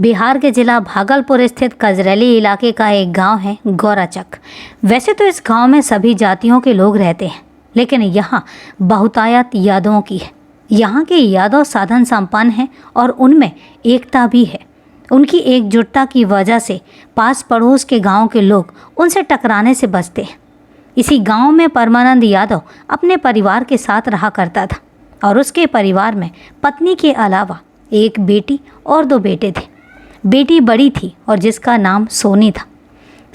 बिहार के जिला भागलपुर स्थित कजरैली इलाके का एक गांव है गौराचक। वैसे तो इस गांव में सभी जातियों के लोग रहते हैं, लेकिन यहाँ बहुतायत यादवों की है। यहाँ के यादव साधन संपन्न हैं और उनमें एकता भी है। उनकी एकजुटता की वजह से पास पड़ोस के गांव के लोग उनसे टकराने से बचते हैं। इसी गांव में परमानंद यादव अपने परिवार के साथ रहा करता था और उसके परिवार में पत्नी के अलावा एक बेटी और 2 बेटे थे। बेटी बड़ी थी और जिसका नाम सोनी था।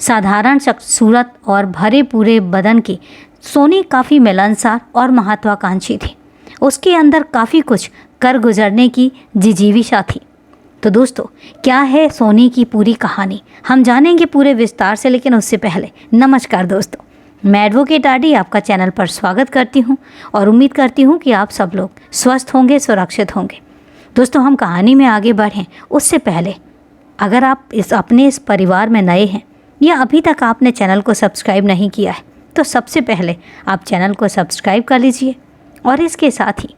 साधारण सूरत और भरे पूरे बदन की सोनी काफ़ी मिलनसार और महत्वाकांक्षी थी। उसके अंदर काफ़ी कुछ कर गुजरने की जिजीविशा थी। तो दोस्तों, क्या है सोनी की पूरी कहानी, हम जानेंगे पूरे विस्तार से। लेकिन उससे पहले नमस्कार दोस्तों, मैं एडवोकेट आरडी आपका चैनल पर स्वागत करती हूं और उम्मीद करती हूं कि आप सब लोग स्वस्थ होंगे, सुरक्षित होंगे। दोस्तों, हम कहानी में आगे बढ़ें उससे पहले अगर आप अपने इस परिवार में नए हैं या अभी तक आपने चैनल को सब्सक्राइब नहीं किया है तो सबसे पहले आप चैनल को सब्सक्राइब कर लीजिए और इसके साथ ही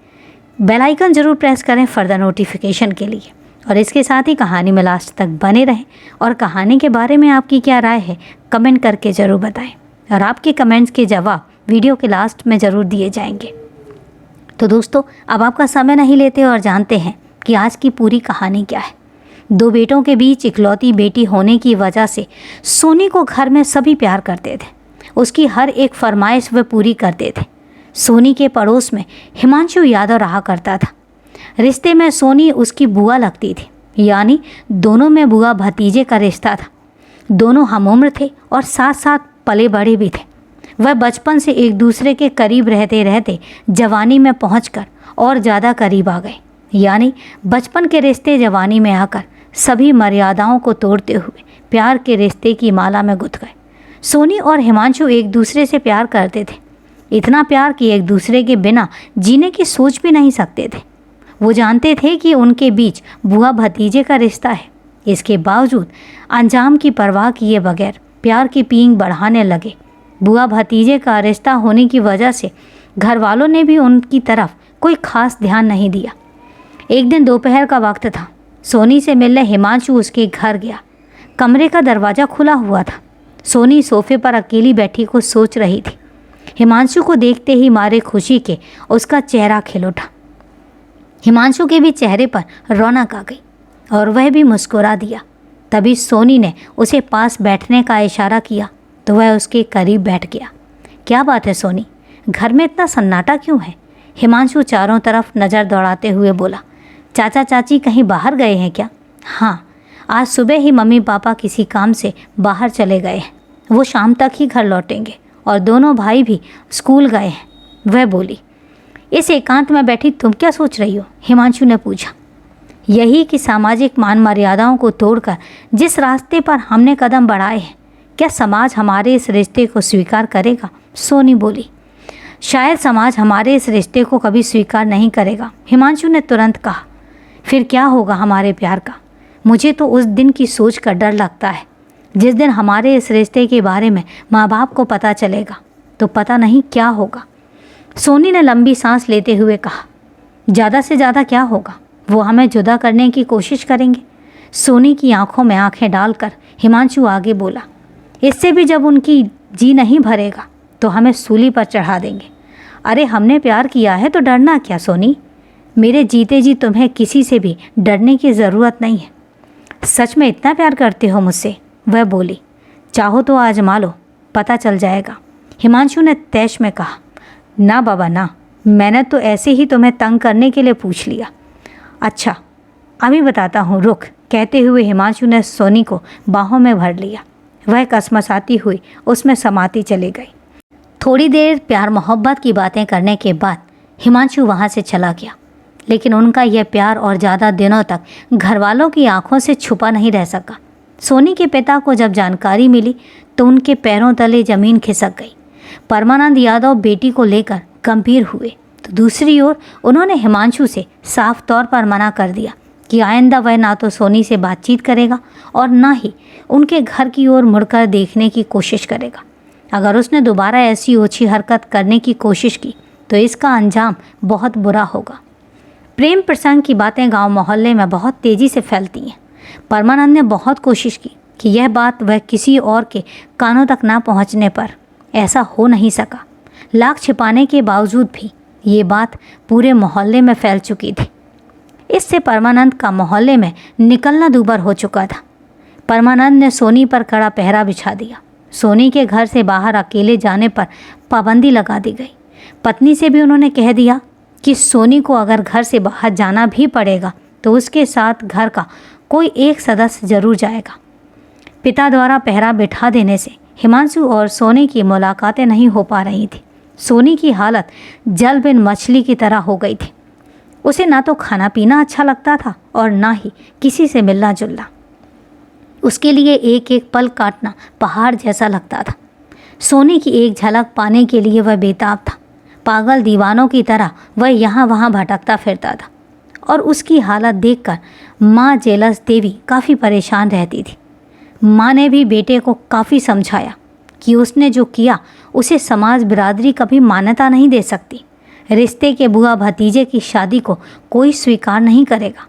बेल आइकन ज़रूर प्रेस करें फर्दर नोटिफिकेशन के लिए। और इसके साथ ही कहानी में लास्ट तक बने रहें और कहानी के बारे में आपकी क्या राय है कमेंट करके ज़रूर बताएं और आपके कमेंट्स के जवाब वीडियो के लास्ट में ज़रूर दिए जाएंगे। तो दोस्तों, अब आपका समय नहीं लेते और जानते हैं कि आज की पूरी कहानी क्या है। 2 बेटों के बीच इकलौती बेटी होने की वजह से सोनी को घर में सभी प्यार करते थे। उसकी हर एक फरमाइश वे पूरी करते थे। सोनी के पड़ोस में हिमांशु यादव रहा करता था। रिश्ते में सोनी उसकी बुआ लगती थी, यानी दोनों में बुआ भतीजे का रिश्ता था। दोनों हमउम्र थे और साथ साथ पले बड़े भी थे। वह बचपन से एक दूसरे के करीब रहते रहते जवानी में पहुंचकर और ज़्यादा करीब आ गए, यानी बचपन के रिश्ते जवानी में आकर सभी मर्यादाओं को तोड़ते हुए प्यार के रिश्ते की माला में गुथ गए। सोनी और हिमांशु एक दूसरे से प्यार करते थे, इतना प्यार कि एक दूसरे के बिना जीने की सोच भी नहीं सकते थे। वो जानते थे कि उनके बीच बुआ भतीजे का रिश्ता है। इसके बावजूद अंजाम की परवाह किए बगैर प्यार की पींग बढ़ाने लगे। बुआ भतीजे का रिश्ता होने की वजह से घर वालों ने भी उनकी तरफ कोई खास ध्यान नहीं दिया। एक दिन दोपहर का वक्त था। सोनी से मिलने हिमांशु उसके घर गया। कमरे का दरवाज़ा खुला हुआ था। सोनी सोफे पर अकेली बैठी कुछ सोच रही थी। हिमांशु को देखते ही मारे खुशी के उसका चेहरा खिल उठा। हिमांशु के भी चेहरे पर रौनक आ गई और वह भी मुस्कुरा दिया। तभी सोनी ने उसे पास बैठने का इशारा किया तो वह उसके करीब बैठ गया। क्या बात है सोनी, घर में इतना सन्नाटा क्यों है? हिमांशु चारों तरफ नज़र दौड़ाते हुए बोला। चाचा चाची कहीं बाहर गए हैं क्या? हाँ, आज सुबह ही मम्मी पापा किसी काम से बाहर चले गए हैं। वो शाम तक ही घर लौटेंगे और दोनों भाई भी स्कूल गए हैं, वह बोली। इस एकांत में बैठी तुम क्या सोच रही हो? हिमांशु ने पूछा। यही कि सामाजिक मान मर्यादाओं को तोड़कर जिस रास्ते पर हमने कदम बढ़ाए हैं, क्या समाज हमारे इस रिश्ते को स्वीकार करेगा? सोनी बोली। शायद समाज हमारे इस रिश्ते को कभी स्वीकार नहीं करेगा, हिमांशु ने तुरंत कहा। फिर क्या होगा हमारे प्यार का? मुझे तो उस दिन की सोच कर डर लगता है जिस दिन हमारे इस रिश्ते के बारे में माँ बाप को पता चलेगा तो पता नहीं क्या होगा। सोनी ने लंबी सांस लेते हुए कहा। ज़्यादा से ज़्यादा क्या होगा? वो हमें जुदा करने की कोशिश करेंगे। सोनी की आंखों में आंखें डालकर हिमांशु आगे बोला। इससे भी जब उनकी जी नहीं भरेगा तो हमें सूली पर चढ़ा देंगे। अरे हमने प्यार किया है तो डरना क्या सोनी? मेरे जीते जी तुम्हें किसी से भी डरने की ज़रूरत नहीं है। सच में इतना प्यार करते हो मुझसे? वह बोली। चाहो तो आजमा लो, पता चल जाएगा, हिमांशु ने तैश में कहा। ना बाबा ना, मैंने तो ऐसे ही तुम्हें तंग करने के लिए पूछ लिया। अच्छा अभी बताता हूँ, रुक, कहते हुए हिमांशु ने सोनी को बाहों में भर लिया। वह कसमसाती हुई उसमें समाती चली गई। थोड़ी देर प्यार मोहब्बत की बातें करने के बाद हिमांशु वहाँ से चला गया, लेकिन उनका यह प्यार और ज़्यादा दिनों तक घर वालों की आंखों से छुपा नहीं रह सका। सोनी के पिता को जब जानकारी मिली तो उनके पैरों तले ज़मीन खिसक गई। परमानंद यादव बेटी को लेकर गंभीर हुए तो दूसरी ओर उन्होंने हिमांशु से साफ तौर पर मना कर दिया कि आइंदा वह ना तो सोनी से बातचीत करेगा और ना ही उनके घर की ओर मुड़कर देखने की कोशिश करेगा। अगर उसने दोबारा ऐसी ओछी हरकत करने की कोशिश की तो इसका अंजाम बहुत बुरा होगा। प्रेम प्रसंग की बातें गांव मोहल्ले में बहुत तेज़ी से फैलती हैं। परमानंद ने बहुत कोशिश की कि यह बात वह किसी और के कानों तक ना पहुंचने पर ऐसा हो नहीं सका। लाख छिपाने के बावजूद भी ये बात पूरे मोहल्ले में फैल चुकी थी। इससे परमानंद का मोहल्ले में निकलना दूभर हो चुका था। परमानंद ने सोनी पर कड़ा पहरा बिछा दिया। सोनी के घर से बाहर अकेले जाने पर पाबंदी लगा दी गई। पत्नी से भी उन्होंने कह दिया कि सोनी को अगर घर से बाहर जाना भी पड़ेगा तो उसके साथ घर का कोई एक सदस्य जरूर जाएगा। पिता द्वारा पहरा बिठा देने से हिमांशु और सोनी की मुलाकातें नहीं हो पा रही थी। सोनी की हालत जल बिन मछली की तरह हो गई थी। उसे ना तो खाना पीना अच्छा लगता था और ना ही किसी से मिलना जुलना। उसके लिए एक एक पल काटना पहाड़ जैसा लगता था। सोनी की एक झलक पाने के लिए वह बेताब था। पागल दीवानों की तरह वह यहाँ वहाँ भटकता फिरता था और उसकी हालत देखकर माँ जेलस देवी काफ़ी परेशान रहती थी। माँ ने भी बेटे को काफ़ी समझाया कि उसने जो किया उसे समाज बिरादरी कभी मान्यता नहीं दे सकती। रिश्ते के बुआ भतीजे की शादी को कोई स्वीकार नहीं करेगा।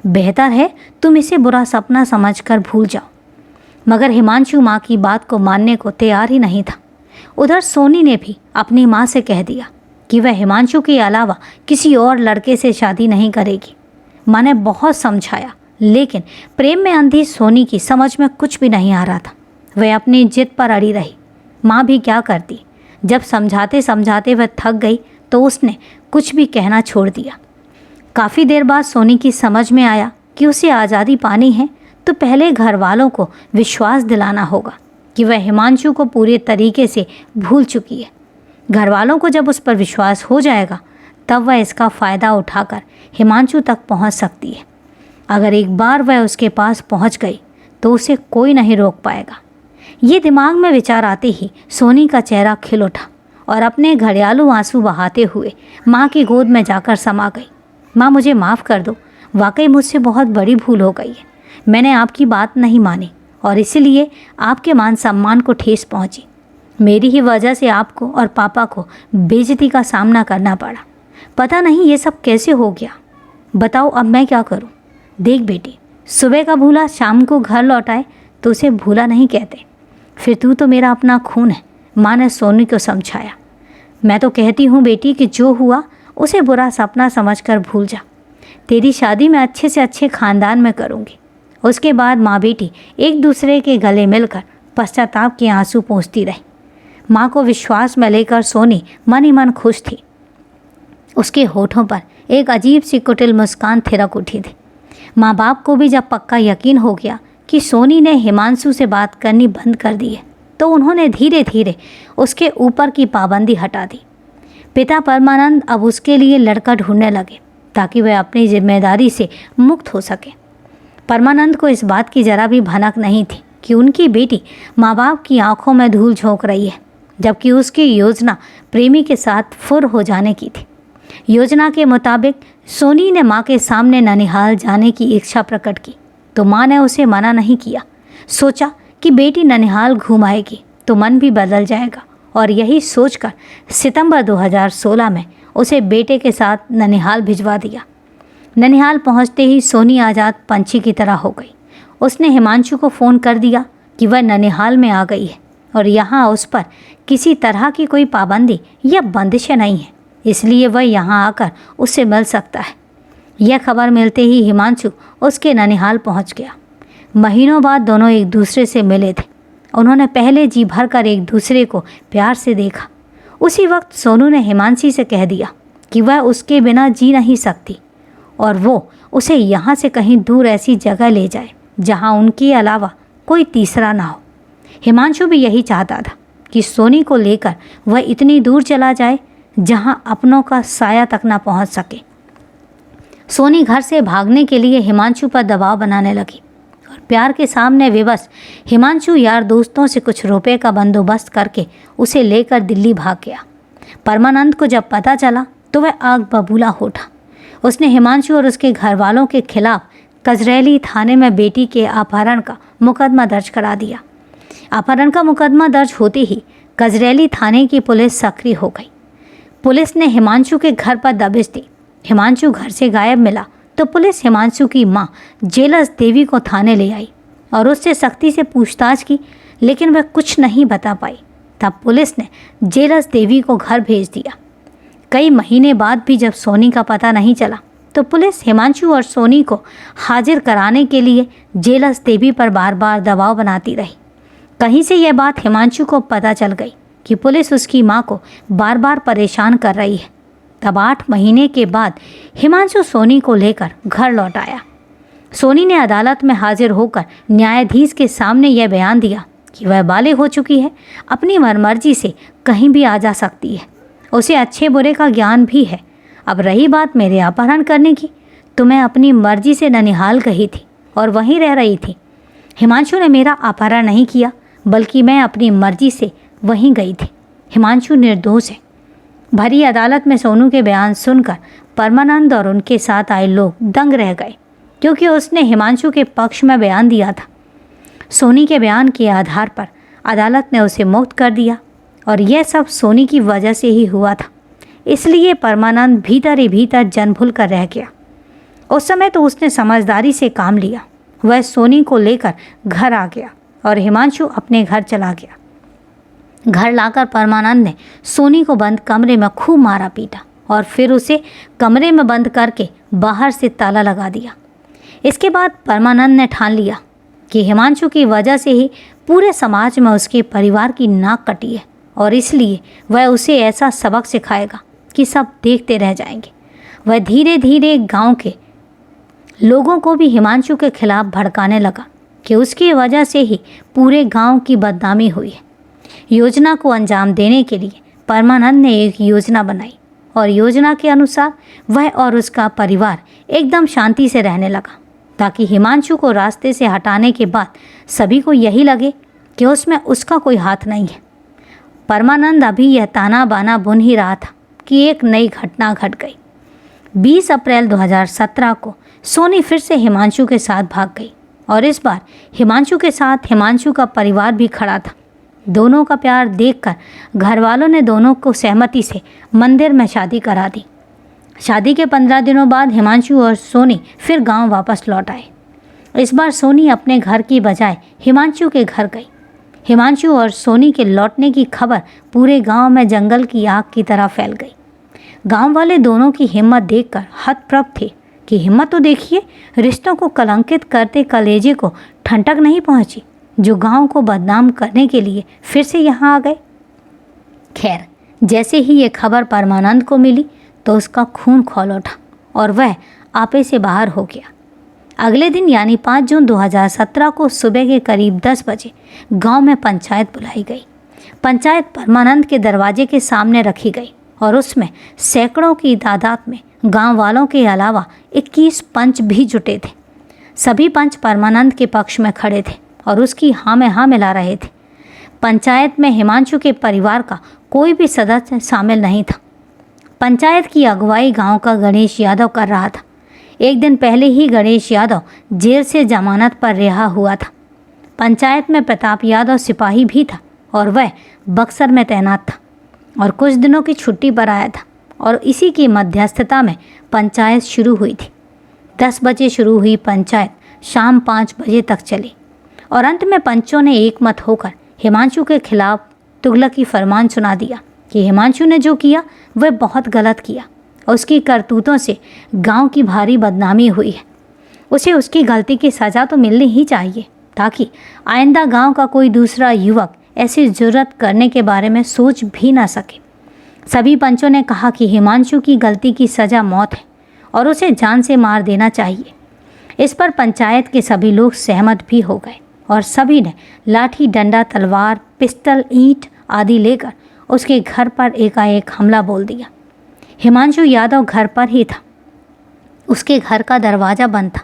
बेहतर है तुम इसे बुरा सपना समझकर भूल जाओ। मगर हिमांशु माँ की बात को मानने को तैयार ही नहीं था। उधर सोनी ने भी अपनी माँ से कह दिया कि वह हिमांशु के अलावा किसी और लड़के से शादी नहीं करेगी। माँ ने बहुत समझाया, लेकिन प्रेम में अंधी सोनी की समझ में कुछ भी नहीं आ रहा था। वह अपनी जिद पर अड़ी रही। माँ भी क्या करती। जब समझाते समझाते वह थक गई तो उसने कुछ भी कहना छोड़ दिया। काफ़ी देर बाद सोनी की समझ में आया कि उसे आज़ादी पानी है तो पहले घर वालों को विश्वास दिलाना होगा कि वह हिमांशु को पूरे तरीके से भूल चुकी है। घर वालों को जब उस पर विश्वास हो जाएगा तब वह इसका फ़ायदा उठाकर हिमांशु तक पहुंच सकती है। अगर एक बार वह उसके पास पहुंच गई तो उसे कोई नहीं रोक पाएगा। ये दिमाग में विचार आते ही सोनी का चेहरा खिल उठा और अपने घड़ियालू आंसू बहाते हुए माँ की गोद में जाकर समा गई। माँ, मुझे माफ़ कर दो। वाकई मुझसे बहुत बड़ी भूल हो गई है। मैंने आपकी बात नहीं मानी और इसीलिए आपके मान सम्मान को ठेस पहुंची। मेरी ही वजह से आपको और पापा को बेइज्जती का सामना करना पड़ा। पता नहीं ये सब कैसे हो गया। बताओ अब मैं क्या करूं? देख बेटी, सुबह का भूला शाम को घर लौटाए तो उसे भूला नहीं कहते। फिर तू तो मेरा अपना खून है, माँ ने सोनी को समझाया। मैं तो कहती हूँ बेटी कि जो हुआ उसे बुरा सपना समझकर भूल जा। तेरी शादी मैं अच्छे से अच्छे ख़ानदान में करूँगी। उसके बाद माँ बेटी एक दूसरे के गले मिलकर पश्चाताप के आंसू पोंछती रही। माँ को विश्वास में लेकर सोनी मन ही मन खुश थी। उसके होठों पर एक अजीब सी कुटिल मुस्कान थिरक उठी थी। माँ बाप को भी जब पक्का यकीन हो गया कि सोनी ने हिमांशु से बात करनी बंद कर दी है तो उन्होंने धीरे धीरे उसके ऊपर की पाबंदी हटा दी। पिता परमानंद अब उसके लिए लड़का ढूंढने लगे ताकि वह अपनी जिम्मेदारी से मुक्त हो सके। परमानंद को इस बात की जरा भी भनक नहीं थी कि उनकी बेटी माँ बाप की आंखों में धूल झोंक रही है, जबकि उसकी योजना प्रेमी के साथ फुर हो जाने की थी। योजना के मुताबिक सोनी ने माँ के सामने ननिहाल जाने की इच्छा प्रकट की तो माँ ने उसे मना नहीं किया। सोचा कि बेटी ननिहाल घूम आएगी तो मन भी बदल जाएगा और यही सोचकर सितंबर 2016 में उसे बेटे के साथ ननिहाल भिजवा दिया। ननिहाल पहुंचते ही सोनी आज़ाद पंछी की तरह हो गई। उसने हिमांशु को फ़ोन कर दिया कि वह ननिहाल में आ गई है और यहाँ उस पर किसी तरह की कोई पाबंदी या बंदिशें नहीं है, इसलिए वह यहाँ आकर उससे मिल सकता है। यह खबर मिलते ही हिमांशु उसके ननिहाल पहुँच गया। महीनों बाद दोनों एक दूसरे से मिले थे। उन्होंने पहले जी भर कर एक दूसरे को प्यार से देखा। उसी वक्त सोनू ने हिमांशी से कह दिया कि वह उसके बिना जी नहीं सकती और वो उसे यहाँ से कहीं दूर ऐसी जगह ले जाए जहाँ उनके अलावा कोई तीसरा ना हो। हिमांशु भी यही चाहता था कि सोनी को लेकर वह इतनी दूर चला जाए जहाँ अपनों का साया तक ना पहुँच सके। सोनी घर से भागने के लिए हिमांशु पर दबाव बनाने लगी और प्यार के सामने विवश हिमांशु यार दोस्तों से कुछ रुपए का बंदोबस्त करके उसे लेकर दिल्ली भाग गया। परमानंद को जब पता चला तो वह आग बबूला हो उठा। उसने हिमांशु और उसके घर वालों के खिलाफ कजरैली थाने में बेटी के अपहरण का मुकदमा दर्ज करा दिया। अपहरण का मुकदमा दर्ज होते ही कजरैली थाने की पुलिस सक्रिय हो गई। पुलिस ने हिमांशु के घर पर दबिश दी। हिमांशु घर से गायब मिला तो पुलिस हिमांशु की मां जेलस देवी को थाने ले आई और उससे सख्ती से पूछताछ की, लेकिन वह कुछ नहीं बता पाई। तब पुलिस ने जेलस देवी को घर भेज दिया। कई महीने बाद भी जब सोनी का पता नहीं चला तो पुलिस हिमांशु और सोनी को हाजिर कराने के लिए जेलस देवी पर बार बार दबाव बनाती रही। कहीं से यह बात हिमांशु को पता चल गई कि पुलिस उसकी मां को बार बार परेशान कर रही है। तब 8 महीने के बाद हिमांशु सोनी को लेकर घर लौट आया। सोनी ने अदालत में हाजिर होकर न्यायाधीश के सामने यह बयान दिया कि वह बालिग हो चुकी है, अपनी मनमर्जी से कहीं भी आ जा सकती है, उसे अच्छे बुरे का ज्ञान भी है। अब रही बात मेरे अपहरण करने की, तो मैं अपनी मर्जी से ननिहाल गई थी और वहीं रह रही थी। हिमांशु ने मेरा अपहरण नहीं किया, बल्कि मैं अपनी मर्जी से वहीं गई थी। हिमांशु निर्दोष है। भरी अदालत में सोनू के बयान सुनकर परमानंद और उनके साथ आए लोग दंग रह गए, क्योंकि उसने हिमांशु के पक्ष में बयान दिया था। सोनी के बयान के आधार पर अदालत ने उसे मुक्त कर दिया और यह सब सोनी की वजह से ही हुआ था। इसलिए परमानंद भीतर ही भीतर जन भूल कर रह गया। उस समय तो उसने समझदारी से काम लिया। वह सोनी को लेकर घर आ गया और हिमांशु अपने घर चला गया। घर लाकर परमानंद ने सोनी को बंद कमरे में खूब मारा पीटा और फिर उसे कमरे में बंद करके बाहर से ताला लगा दिया। इसके बाद परमानंद ने ठान लिया कि हिमांशु की वजह से ही पूरे समाज में उसके परिवार की नाक कटी है और इसलिए वह उसे ऐसा सबक सिखाएगा कि सब देखते रह जाएंगे। वह धीरे धीरे गांव के लोगों को भी हिमांशु के खिलाफ भड़काने लगा कि उसकी वजह से ही पूरे गांव की बदनामी हुई है। योजना को अंजाम देने के लिए परमानंद ने एक योजना बनाई और योजना के अनुसार वह और उसका परिवार एकदम शांति से रहने लगा, ताकि हिमांशु को रास्ते से हटाने के बाद सभी को यही लगे कि उसमें उसका कोई हाथ नहीं है। परमानंद अभी यह ताना बाना बुन ही रहा था कि एक नई घटना घट गई। 20 अप्रैल 2017 को सोनी फिर से हिमांशु के साथ भाग गई और इस बार हिमांशु के साथ हिमांशु का परिवार भी खड़ा था। दोनों का प्यार देखकर घर वालों ने दोनों को सहमति से मंदिर में शादी करा दी। शादी के 15 दिनों बाद हिमांशु और सोनी फिर गांव वापस लौट आए। इस बार सोनी अपने घर की बजाय हिमांशु के घर गई। हिमांशु और सोनी के लौटने की खबर पूरे गांव में जंगल की आग की तरह फैल गई। गांव वाले दोनों की हिम्मत देखकर हतप्रभ थे कि हिम्मत तो देखिए, रिश्तों को कलंकित करते कलेजे को ठंडक नहीं पहुंची, जो गांव को बदनाम करने के लिए फिर से यहाँ आ गए। खैर, जैसे ही ये खबर परमानंद को मिली तो उसका खून खौल उठा और वह आपे से बाहर हो गया। अगले दिन यानी 5 जून 2017 को सुबह के करीब 10 बजे गांव में पंचायत बुलाई गई। पंचायत परमानंद के दरवाजे के सामने रखी गई और उसमें सैकड़ों की तादाद में गांव वालों के अलावा 21 पंच भी जुटे थे। सभी पंच परमानंद के पक्ष में खड़े थे और उसकी हाँ में हाँ मिला रहे थे। पंचायत में हिमांशु के परिवार का कोई भी सदस्य शामिल नहीं था। पंचायत की अगुवाई गांव का गणेश यादव कर रहा था। एक दिन पहले ही गणेश यादव जेल से जमानत पर रिहा हुआ था। पंचायत में प्रताप यादव सिपाही भी था और वह बक्सर में तैनात था और कुछ दिनों की छुट्टी पर आया था और इसी की मध्यस्थता में पंचायत शुरू हुई थी। 10 बजे शुरू हुई पंचायत शाम 5 बजे तक चली और अंत में पंचों ने एक मत होकर हिमांशु के खिलाफ तुगलकी फरमान सुना दिया कि हिमांशु ने जो किया वह बहुत गलत किया और उसकी करतूतों से गांव की भारी बदनामी हुई है। उसे उसकी गलती की सज़ा तो मिलनी ही चाहिए, ताकि आइंदा गांव का कोई दूसरा युवक ऐसी जुर्रत करने के बारे में सोच भी ना सके। सभी पंचों ने कहा कि हिमांशु की गलती की सज़ा मौत है और उसे जान से मार देना चाहिए। इस पर पंचायत के सभी लोग सहमत भी हो गए और सभी ने लाठी, डंडा, तलवार, पिस्टल, ईंट आदि लेकर उसके घर पर एकाएक हमला बोल दिया। हिमांशु यादव घर पर ही था। उसके घर का दरवाज़ा बंद था।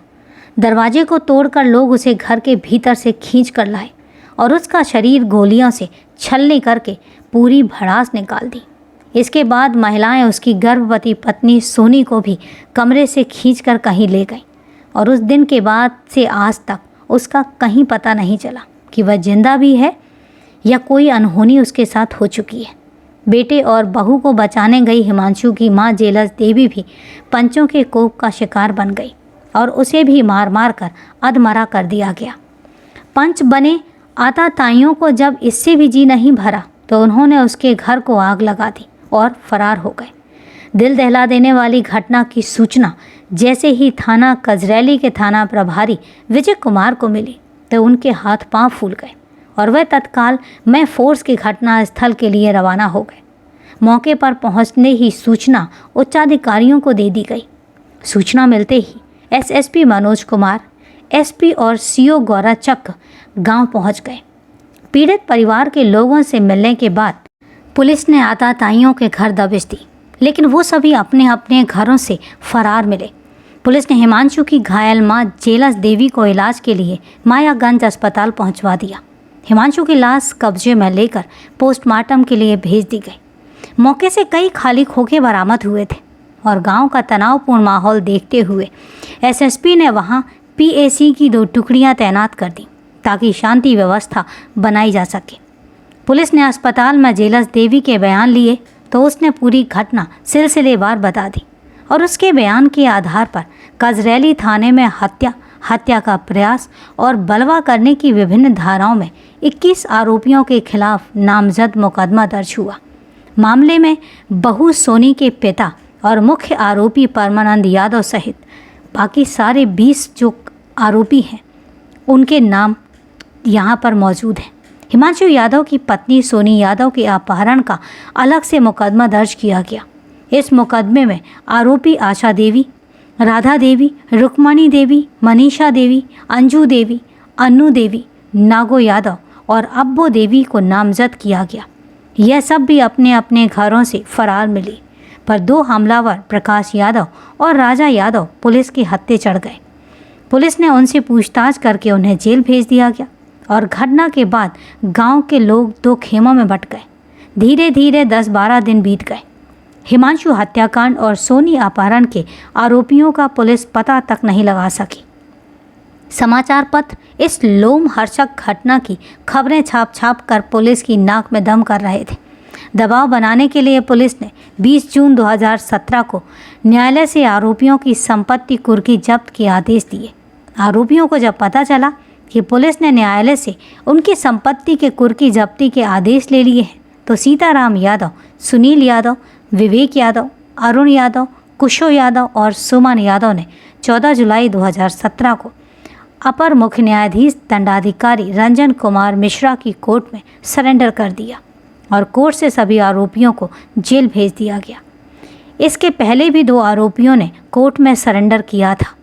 दरवाजे को तोड़कर लोग उसे घर के भीतर से खींच कर लाए और उसका शरीर गोलियों से छलनी करके पूरी भड़ास निकाल दी। इसके बाद महिलाएं उसकी गर्भवती पत्नी सोनी को भी कमरे से खींचकर कहीं ले गईं और उस दिन के बाद से आज तक उसका कहीं पता नहीं चला कि वह जिंदा भी है या कोई अनहोनी उसके साथ हो चुकी है। बेटे और बहू को बचाने गई हिमांशु की मां जेलस देवी भी पंचों के कोप का शिकार बन गई और उसे भी मार मार कर अधमरा कर दिया गया। पंच बने आताताइयों को जब इससे भी जी नहीं भरा तो उन्होंने उसके घर को आग लगा दी और फरार हो गए। दिल दहला देने वाली घटना की सूचना जैसे ही थाना कजरैली के थाना प्रभारी विजय कुमार को मिली तो उनके हाथ पांव फूल गए और वह तत्काल मैं फोर्स के घटना स्थल के लिए रवाना हो गए। मौके पर पहुंचने ही सूचना उच्चाधिकारियों को दे दी गई। सूचना मिलते ही एसएसपी मनोज कुमार, एसपी और सीओ गौराचक गांव पहुंच गए। पीड़ित परिवार के लोगों से मिलने के बाद पुलिस ने आताताइयों के घर दबिश दी, लेकिन वो सभी अपने अपने घरों से फरार मिले। पुलिस ने हिमांशु की घायल मां जेलस देवी को इलाज के लिए मायागंज अस्पताल पहुंचवा दिया। हिमांशु की लाश कब्जे में लेकर पोस्टमार्टम के लिए भेज दी गई। मौके से कई खाली खोखे बरामद हुए थे और गांव का तनावपूर्ण माहौल देखते हुए एसएसपी ने वहां पीएसी की 2 टुकड़ियां तैनात कर दी ताकि शांति व्यवस्था बनाई जा सके। पुलिस ने अस्पताल में जेलस देवी के बयान लिए तो उसने पूरी घटना सिलसिलेवार बता दी और उसके बयान के आधार पर कजरैली थाने में हत्या का प्रयास और बलवा करने की विभिन्न धाराओं में 21 आरोपियों के खिलाफ नामजद मुकदमा दर्ज हुआ। मामले में बहू सोनी के पिता और मुख्य आरोपी परमानंद यादव सहित बाकी सारे 20 जो आरोपी हैं उनके नाम यहाँ पर मौजूद हैं। हिमांशु यादव की पत्नी सोनी यादव के अपहरण का अलग से मुकदमा दर्ज किया गया। इस मुकदमे में आरोपी आशा देवी, राधा देवी, रुक्मणी देवी, मनीषा देवी, अंजू देवी, अन्नू देवी, नागो यादव और अब्बो देवी को नामजद किया गया। यह सब भी अपने अपने घरों से फरार मिली, पर 2 हमलावर प्रकाश यादव और राजा यादव पुलिस के हत्थे चढ़ गए। पुलिस ने उनसे पूछताछ करके उन्हें जेल भेज दिया गया और घटना के बाद गांव के लोग 2 खेमों में बंट गए। धीरे धीरे 10-12 दिन बीत गए। हिमांशु हत्याकांड और सोनी अपहरण के आरोपियों का पुलिस पता तक नहीं लगा सकी। समाचार पत्र इस लोमहर्षक घटना की खबरें छाप कर पुलिस की नाक में दम कर रहे थे। दबाव बनाने के लिए पुलिस ने 20 जून 2017 को न्यायालय से आरोपियों की संपत्ति कुर्की जब्त के आदेश दिए। आरोपियों को जब पता चला कि पुलिस ने न्यायालय से उनकी संपत्ति के कुर्की जब्ती के आदेश ले लिए हैं तो सीताराम यादव, सुनील यादव, विवेक यादव, अरुण यादव, कुशो यादव और सुमन यादव ने 14 जुलाई 2017 को अपर मुख्य न्यायाधीश दंडाधिकारी रंजन कुमार मिश्रा की कोर्ट में सरेंडर कर दिया और कोर्ट से सभी आरोपियों को जेल भेज दिया गया। इसके पहले भी 2 आरोपियों ने कोर्ट में सरेंडर किया था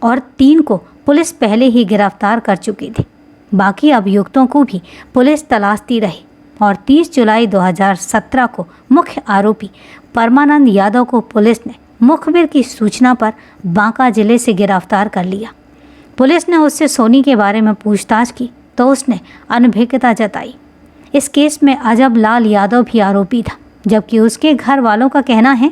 और 3 को पुलिस पहले ही गिरफ्तार कर चुकी थी। बाकी अभियुक्तों को भी पुलिस तलाशती रही और 30 जुलाई 2017 को मुख्य आरोपी परमानंद यादव को पुलिस ने मुखबिर की सूचना पर बांका जिले से गिरफ्तार कर लिया। पुलिस ने उससे सोनी के बारे में पूछताछ की तो उसने अनभिज्ञता जताई। इस केस में अजब लाल यादव भी आरोपी था, जबकि उसके घर वालों का कहना है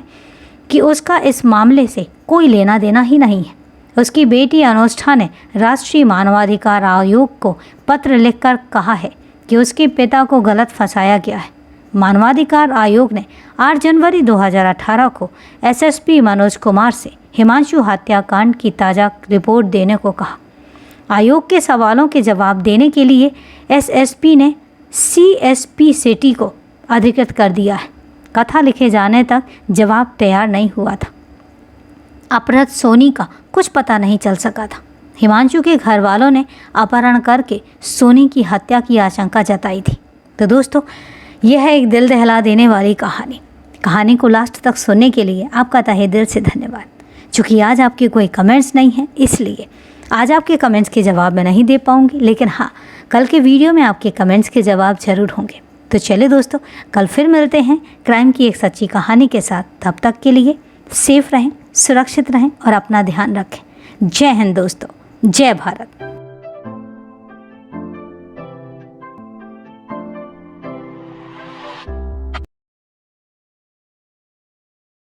कि उसका इस मामले से कोई लेना देना ही नहीं है। उसकी बेटी अनुष्ठा ने राष्ट्रीय मानवाधिकार आयोग को पत्र लिखकर कहा है कि उसके पिता को गलत फंसाया गया है। मानवाधिकार आयोग ने 8 जनवरी 2018 को एसएसपी मनोज कुमार से हिमांशु हत्याकांड की ताज़ा रिपोर्ट देने को कहा। आयोग के सवालों के जवाब देने के लिए एसएसपी ने सीएसपी सिटी को अधिकृत कर दिया है। कथा लिखे जाने तक जवाब तैयार नहीं हुआ था। अपहृत सोनी का कुछ पता नहीं चल सका था। हिमांशु के घर वालों ने अपहरण करके सोनी की हत्या की आशंका जताई थी। तो दोस्तों, यह है एक दिल दहला देने वाली कहानी को लास्ट तक सुनने के लिए आपका तहे दिल से धन्यवाद। चूँकि आज आपके कोई कमेंट्स नहीं हैं, इसलिए आज आपके कमेंट्स के जवाब मैं नहीं दे पाऊँगी, लेकिन हाँ, कल के वीडियो में आपके कमेंट्स के जवाब जरूर होंगे। तो चलिए दोस्तों, कल फिर मिलते हैं क्राइम की एक सच्ची कहानी के साथ। तब तक के लिए सेफ रहें, सुरक्षित रहें और अपना ध्यान रखें। जय हिंद दोस्तों, जय भारत।